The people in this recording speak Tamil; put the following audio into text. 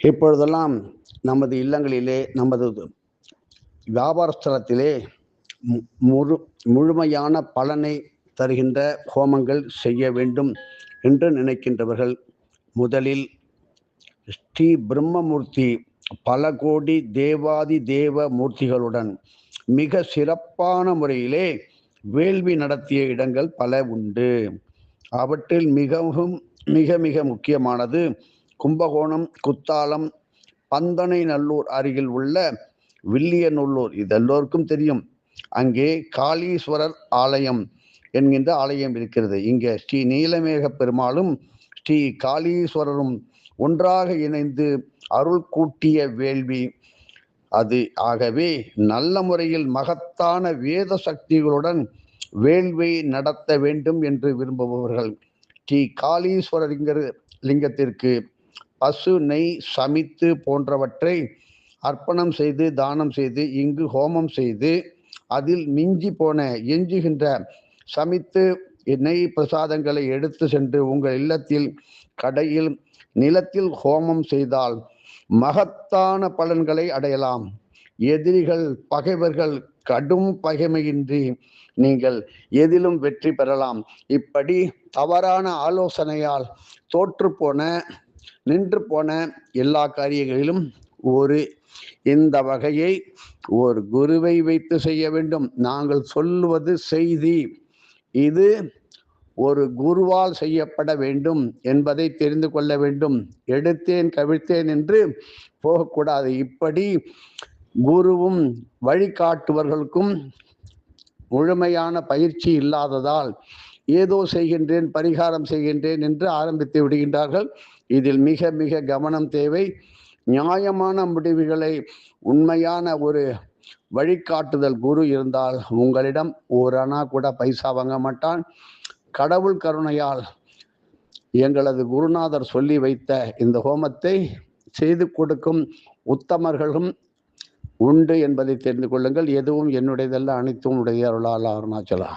இப்பொழுதெல்லாம் நமது இல்லங்களிலே, நமது வியாபார ஸ்தலத்திலே முழுமையான பலனை தருகின்ற ஹோமங்கள் செய்ய வேண்டும் என்று நினைக்கின்றவர்கள் முதலில் ஸ்ரீ பிரம்மமூர்த்தி பல கோடி தேவாதி தேவ மூர்த்திகளுடன் மிக சிறப்பான முறையிலே வேள்வி நடத்திய இடங்கள் பல உண்டு. அவற்றில் மிக மிக முக்கியமானது கும்பகோணம், குத்தாலம், பந்தனை நல்லூர் அருகில் உள்ள வில்லியநல்லூர். இது எல்லோருக்கும் தெரியும். அங்கே காளீஸ்வரர் ஆலயம் என்கின்ற ஆலயம் இருக்கிறது. இங்கே ஸ்ரீ நீலமேக பெருமாளும் ஸ்ரீ காளீஸ்வரரும் ஒன்றாக இணைந்து அருள் கூட்டிய வேள்வி அது. ஆகவே நல்ல முறையில் மகத்தான வேத சக்திகளுடன் வேள்வி நடத்த வேண்டும் என்று விரும்புபவர்கள் ஸ்ரீ காளீஸ்வரர் லிங்கத்திற்கு பசு நெய், சமித்து போன்றவற்றை அர்ப்பணம் செய்து தானம் செய்து இங்கு ஹோமம் செய்து அதில் மிஞ்சி போன எஞ்சுகின்ற சமித்து நெய் பிரசாதங்களை எடுத்து சென்று உங்கள் இல்லத்தில், கடையில், நிலத்தில் ஹோமம் செய்தால் மகத்தான பலன்களை அடையலாம். எதிரிகள், பகைவர்கள் கடும் பகைமையின்றி நீங்கள் எதிலும் வெற்றி பெறலாம். இப்படி தவறான ஆலோசனையால் தோற்று போன, நின்று போன எல்லா காரியங்களிலும் இந்த வகையை ஒரு குருவை வைத்து செய்ய வேண்டும். நாங்கள் சொல்லுவது செய்தி, இது ஒரு குருவால் செய்யப்பட வேண்டும் என்பதை தெரிந்து கொள்ள வேண்டும். எடுத்தேன் கவிழ்த்தேன் என்று போகக்கூடாது. இப்படி குருவும் வழிகாட்டுவர்களுக்கும் முழுமையான பயிற்சி இல்லாததால் ஏதோ செய்கின்றேன், பரிகாரம் செய்கின்றேன் என்று ஆரம்பித்து விடுகின்றார்கள். இதில் மிக மிக கவனம் தேவை. நியாயமான முடிவுகளை, உண்மையான ஒரு வழிகாட்டுதல் குரு இருந்தால் உங்களிடம் ஒரு அணா கூட பைசா வாங்க மாட்டான். கடவுள் கருணையால் எங்களது குருநாதர் சொல்லி வைத்த இந்த ஹோமத்தை செய்து கொடுக்கும் உத்தமர்களும் உண்டு என்பதை தெரிந்து கொள்ளுங்கள். எதுவும் என்னுடையதல்ல, அனைத்தும் உடைய அருளால் அருணாச்சலா.